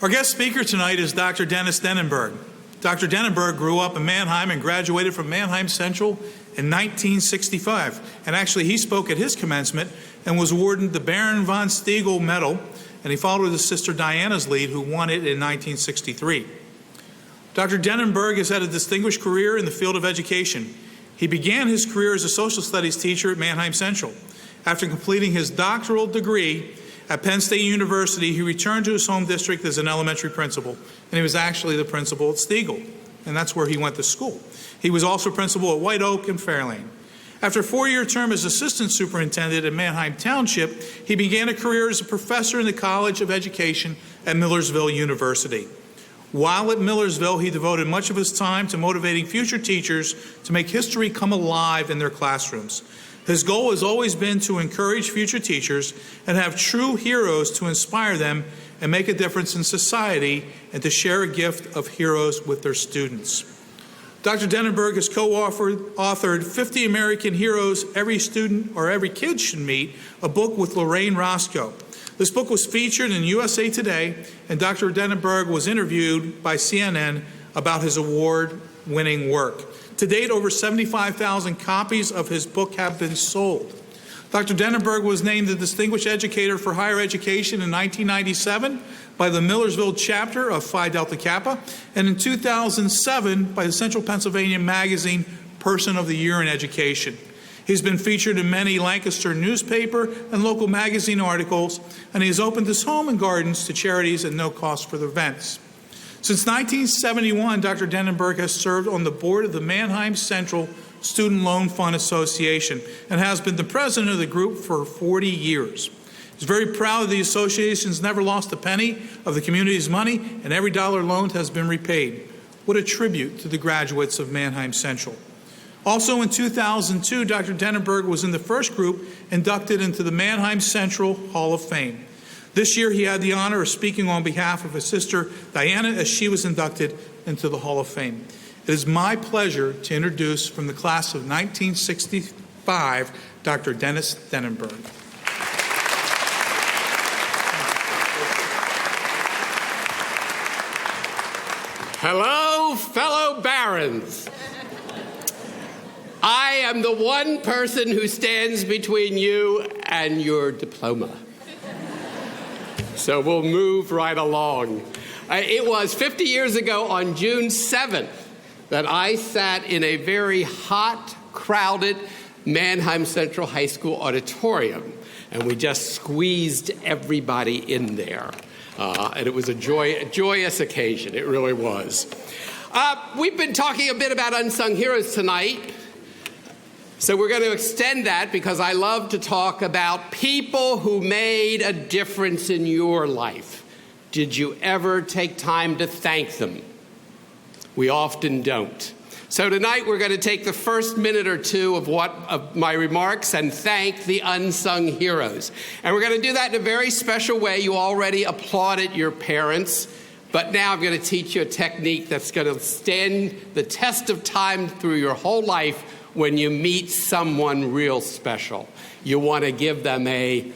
Our guest speaker tonight is Dr. Dennis Denenberg. Dr. Denenberg grew up in Manheim and graduated from Manheim Central in 1965. And actually, he spoke at his commencement and was awarded the Baron von Stiegel Medal, and he followed his sister Diana's lead, who won it in 1963. Dr. Denenberg has had a distinguished career in the field of education. He began his career as a social studies teacher at Manheim Central. After completing his doctoral degree at Penn State University, he returned to his home district as an elementary principal, and he was actually the principal at Stiegel, and that's where he went to school. He was also principal at White Oak and Fairlane. After a 4-year term as assistant superintendent at Manheim Township, he began a career as a professor in the College of Education at Millersville University. While at Millersville, he devoted much of his time to motivating future teachers to make history come alive in their classrooms. His goal has always been to encourage future teachers and have true heroes to inspire them and make a difference in society, and to share a gift of heroes with their students. Dr. Denenberg has co-authored 50 American Heroes Every Student or Every Kid Should Meet, a book with Lorraine Roscoe. This book was featured in USA Today, and Dr. Denenberg was interviewed by CNN about his award-winning work. To date, over 75,000 copies of his book have been sold. Dr. Denenberg was named the Distinguished Educator for Higher Education in 1997 by the Millersville chapter of Phi Delta Kappa, and in 2007 by the Central Pennsylvania magazine Person of the Year in Education. He's been featured in many Lancaster newspaper and local magazine articles, and he has opened his home and gardens to charities at no cost for the events. Since 1971, Dr. Denenberg has served on the board of the Manheim Central Student Loan Fund Association and has been the president of the group for 40 years. He's very proud that the association's never lost a penny of the community's money, and every dollar loaned has been repaid. What a tribute to the graduates of Manheim Central. Also in 2002, Dr. Denenberg was in the first group inducted into the Manheim Central Hall of Fame. This year, he had the honor of speaking on behalf of his sister, Diana, as she was inducted into the Hall of Fame. It is my pleasure to introduce, from the class of 1965, Dr. Dennis Denenberg. Hello, fellow barons. I am the one person who stands between you and your diploma. So we'll move right along. It was 50 years ago on June 7th that I sat in a very hot, crowded Manheim Central High School auditorium, and we just squeezed everybody in there. And it was a joyous occasion. It really was. We've been talking a bit about unsung heroes tonight. So we're going to extend that, because I love to talk about people who made a difference in your life. Did you ever take time to thank them? We often don't. So tonight we're going to take the first minute or two of my remarks and thank the unsung heroes. And we're going to do that in a very special way. You already applauded your parents, but now I'm going to teach you a technique that's going to stand the test of time through your whole life. When you meet someone real special, you want to give them a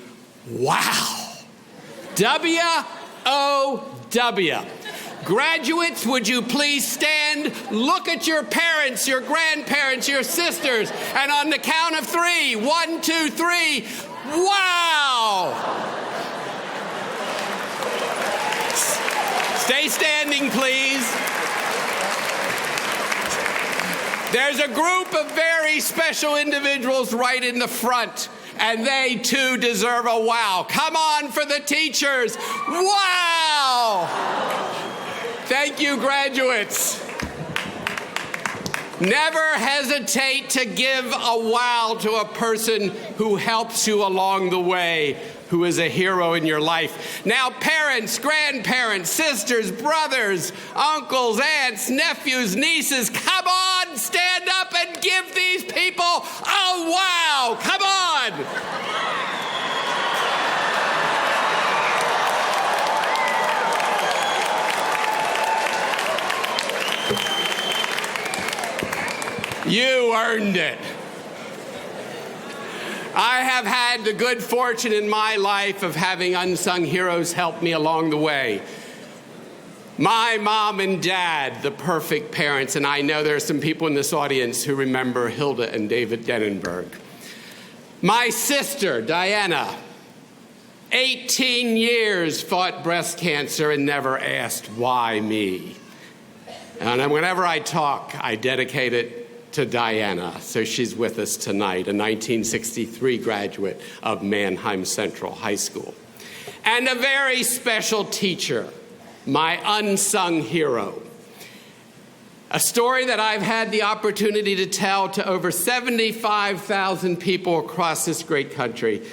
wow. W-O-W. Graduates, would you please stand? Look at your parents, your grandparents, your sisters, and on the count of 3, 1, 2, 3, wow! Stay standing, please. There's a group of very special individuals right in the front, and they too deserve a wow. Come on for the teachers. Wow! Thank you, graduates. Never hesitate to give a wow to a person who helps you along the way, who is a hero in your life. Now, parents, grandparents, sisters, brothers, uncles, aunts, nephews, nieces, come on, stand up and give these people a wow. Come on. You earned it. I have had the good fortune in my life of having unsung heroes help me along the way. My mom and dad, the perfect parents, and I know there are some people in this audience who remember Hilda and David Denenberg. My sister, Diana, 18 years fought breast cancer and never asked, why me? And whenever I talk, I dedicate it to Diana. So she's with us tonight, a 1963 graduate of Manheim Central High School. And a very special teacher, my unsung hero. A story that I've had the opportunity to tell to over 75,000 people across this great country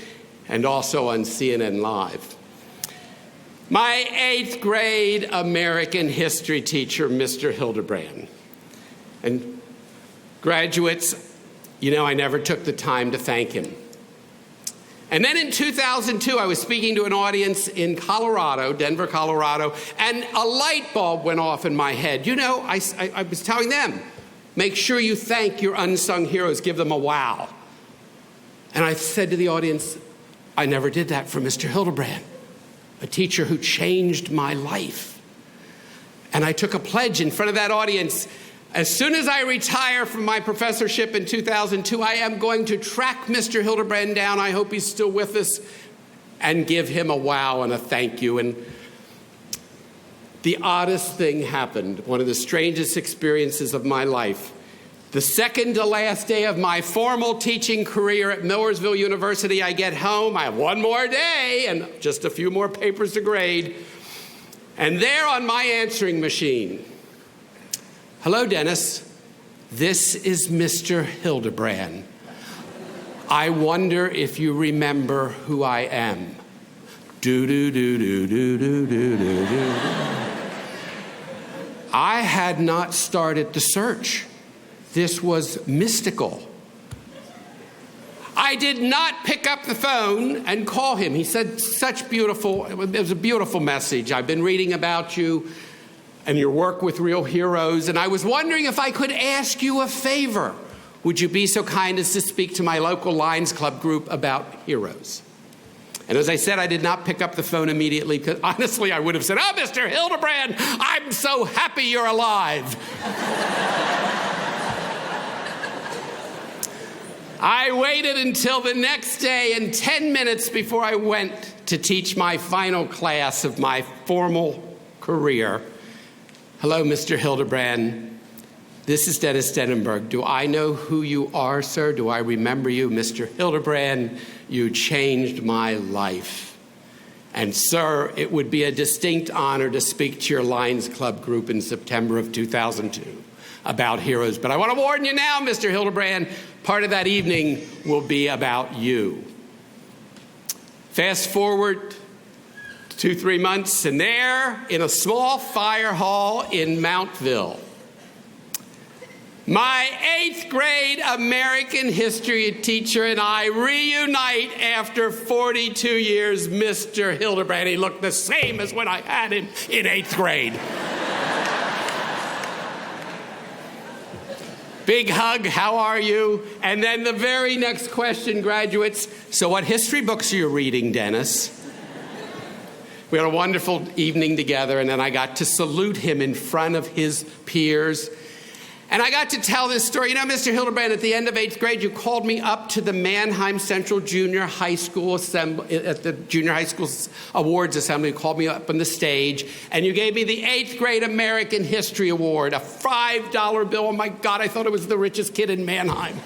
and also on CNN Live. My 8th grade American history teacher, Mr. Hildebrand. And graduates, you know, I never took the time to thank him. And then in 2002, I was speaking to an audience in Colorado, Denver, Colorado, and a light bulb went off in my head. You know, I was telling them, make sure you thank your unsung heroes, give them a wow. And I said to the audience, I never did that for Mr. Hildebrand, a teacher who changed my life. And I took a pledge in front of that audience. As soon as I retire from my professorship in 2002, I am going to track Mr. Hildebrand down. I hope he's still with us, and give him a wow and a thank you. And the oddest thing happened, one of the strangest experiences of my life. The second to last day of my formal teaching career at Millersville University, I get home. I have one more day and just a few more papers to grade. And there on my answering machine, hello, Dennis. This is Mr. Hildebrand. I wonder if you remember who I am. Do-do-do-do-do-do-do-do-do. I had not started the search. This was mystical. I did not pick up the phone and call him. He said it was a beautiful message. I've been reading about you and your work with real heroes, and I was wondering if I could ask you a favor. Would you be so kind as to speak to my local Lions Club group about heroes? And as I said, I did not pick up the phone immediately, because honestly, I would have said, oh, Mr. Hildebrand, I'm so happy you're alive. I waited until the next day and 10 minutes before I went to teach my final class of my formal career. Hello, Mr. Hildebrand. This is Dennis Denenburg. Do I know who you are, sir? Do I remember you? Mr. Hildebrand, you changed my life. And, sir, it would be a distinct honor to speak to your Lions Club group in September of 2002 about heroes. But I want to warn you now, Mr. Hildebrand, part of that evening will be about you. Fast forward 2-3 months, and there, in a small fire hall in Mountville, my 8th grade American history teacher and I reunite after 42 years. Mr. Hildebrand, he looked the same as when I had him in 8th grade. Big hug, how are you? And then the very next question, graduates, so what history books are you reading, Dennis? We had a wonderful evening together, and then I got to salute him in front of his peers. And I got to tell this story. You know, Mr. Hildebrand, at the end of 8th grade, you called me up to the Manheim Central Junior High School Assembly, at the Junior High School Awards Assembly. You called me up on the stage, and you gave me the 8th grade American History Award, a $5 bill. Oh, my God, I thought I was the richest kid in Manheim.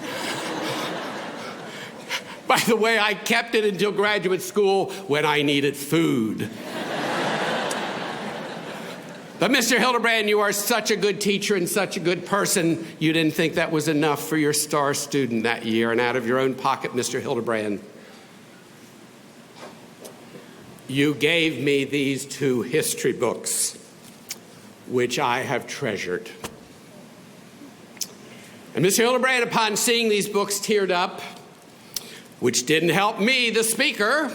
By the way, I kept it until graduate school when I needed food. But Mr. Hildebrand, you are such a good teacher and such a good person. You didn't think that was enough for your star student that year. And out of your own pocket, Mr. Hildebrand, you gave me these 2 history books, which I have treasured. And Mr. Hildebrand, upon seeing these books, teared up, which didn't help me, the speaker.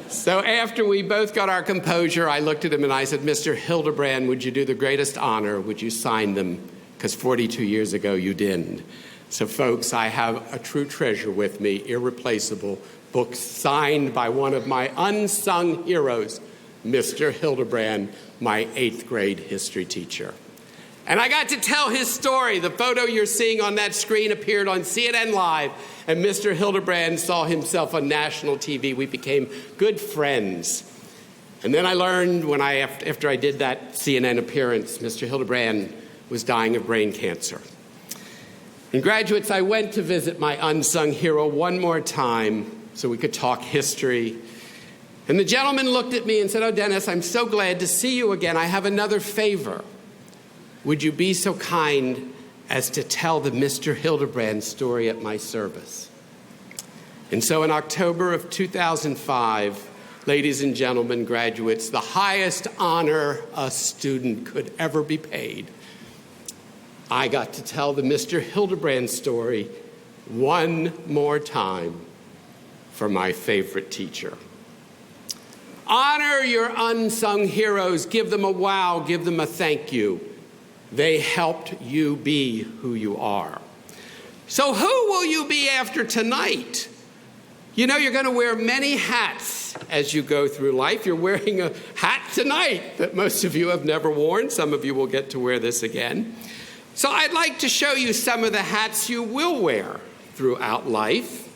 So after we both got our composure, I looked at him and I said, Mr. Hildebrand, would you do the greatest honor? Would you sign them? Because 42 years ago, you didn't. So folks, I have a true treasure with me, irreplaceable books signed by one of my unsung heroes, Mr. Hildebrand, my 8th grade history teacher. And I got to tell his story. The photo you're seeing on that screen appeared on CNN Live, and Mr. Hildebrand saw himself on national TV. We became good friends. And then I learned after I did that CNN appearance, Mr. Hildebrand was dying of brain cancer. And graduates, I went to visit my unsung hero one more time so we could talk history. And the gentleman looked at me and said, "Oh, Dennis, I'm so glad to see you again. I have another favor. Would you be so kind as to tell the Mr. Hildebrand story at my service?" And so in October of 2005, ladies and gentlemen, graduates, the highest honor a student could ever be paid, I got to tell the Mr. Hildebrand story one more time for my favorite teacher. Honor your unsung heroes. Give them a wow. Give them a thank you. They helped you be who you are. So who will you be after tonight? You know, you're going to wear many hats as you go through life. You're wearing a hat tonight that most of you have never worn. Some of you will get to wear this again. So I'd like to show you some of the hats you will wear throughout life.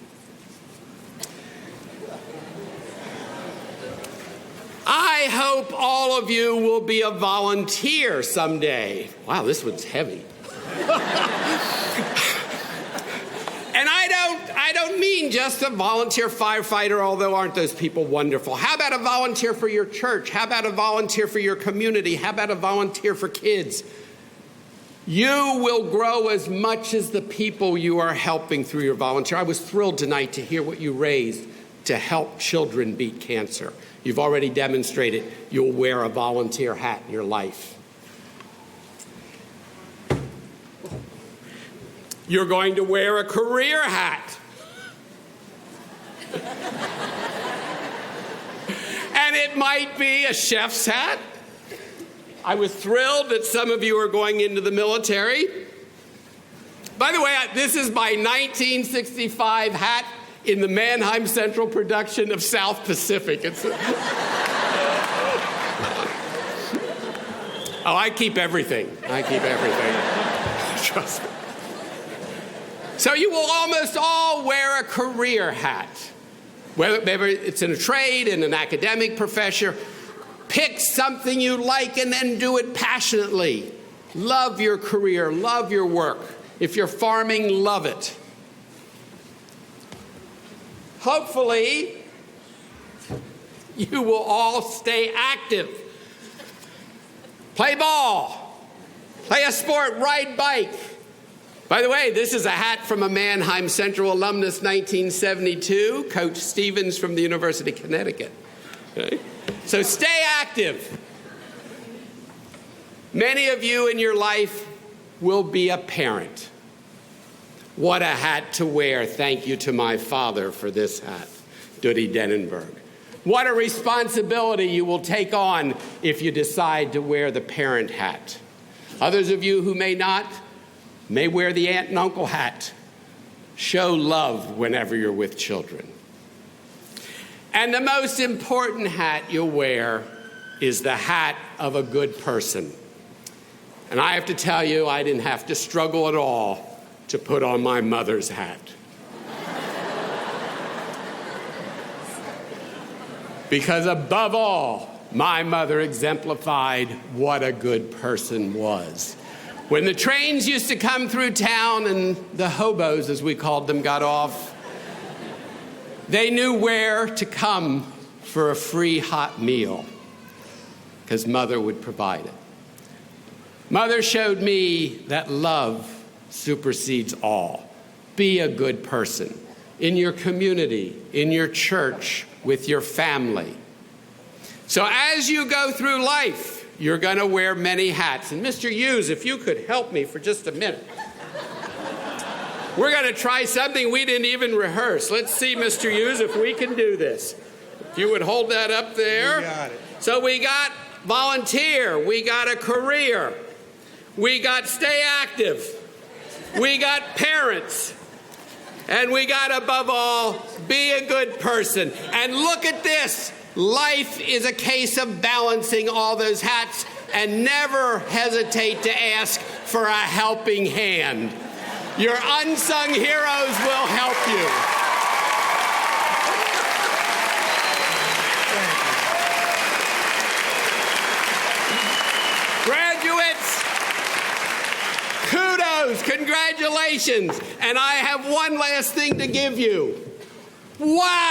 I hope all of you will be a volunteer someday. Wow, this one's heavy. And I don't mean just a volunteer firefighter, although aren't those people wonderful? How about a volunteer for your church? How about a volunteer for your community? How about a volunteer for kids? You will grow as much as the people you are helping through your volunteer. I was thrilled tonight to hear what you raised to help children beat cancer. You've already demonstrated you'll wear a volunteer hat in your life. You're going to wear a career hat. And it might be a chef's hat. I was thrilled that some of you are going into the military. By the way, this is my 1965 hat in the Manheim Central production of South Pacific. I keep everything. Trust me. So you will almost all wear a career hat. Whether it's in a trade, in an academic profession, pick something you like and then do it passionately. Love your career, love your work. If you're farming, love it. Hopefully, you will all stay active. Play ball, play a sport, ride bike. By the way, this is a hat from a Manheim Central alumnus, 1972, Coach Stevens from the University of Connecticut. Okay? So stay active. Many of you in your life will be a parent. What a hat to wear. Thank you to my father for this hat, Duddy Denenberg. What a responsibility you will take on if you decide to wear the parent hat. Others of you who may not, may wear the aunt and uncle hat. Show love whenever you're with children. And the most important hat you'll wear is the hat of a good person. And I have to tell you, I didn't have to struggle at all to put on my mother's hat. Because above all, my mother exemplified what a good person was. When the trains used to come through town and the hobos, as we called them, got off, they knew where to come for a free hot meal, because Mother would provide it. Mother showed me that love supersedes all. Be a good person in your community, in your church, with your family. So as you go through life, you're going to wear many hats. And Mr. Hughes, if you could help me for just a minute. We're going to try something we didn't even rehearse. Let's see, Mr. Hughes, if we can do this. If you would hold that up there. You got it. So we got volunteer. We got a career. We got stay active. We got parents. And we got, above all, be a good person. And look at this. Life is a case of balancing all those hats, and never hesitate to ask for a helping hand. Your unsung heroes will help you. Graduates, kudos, congratulations. And I have one last thing to give you. Wow!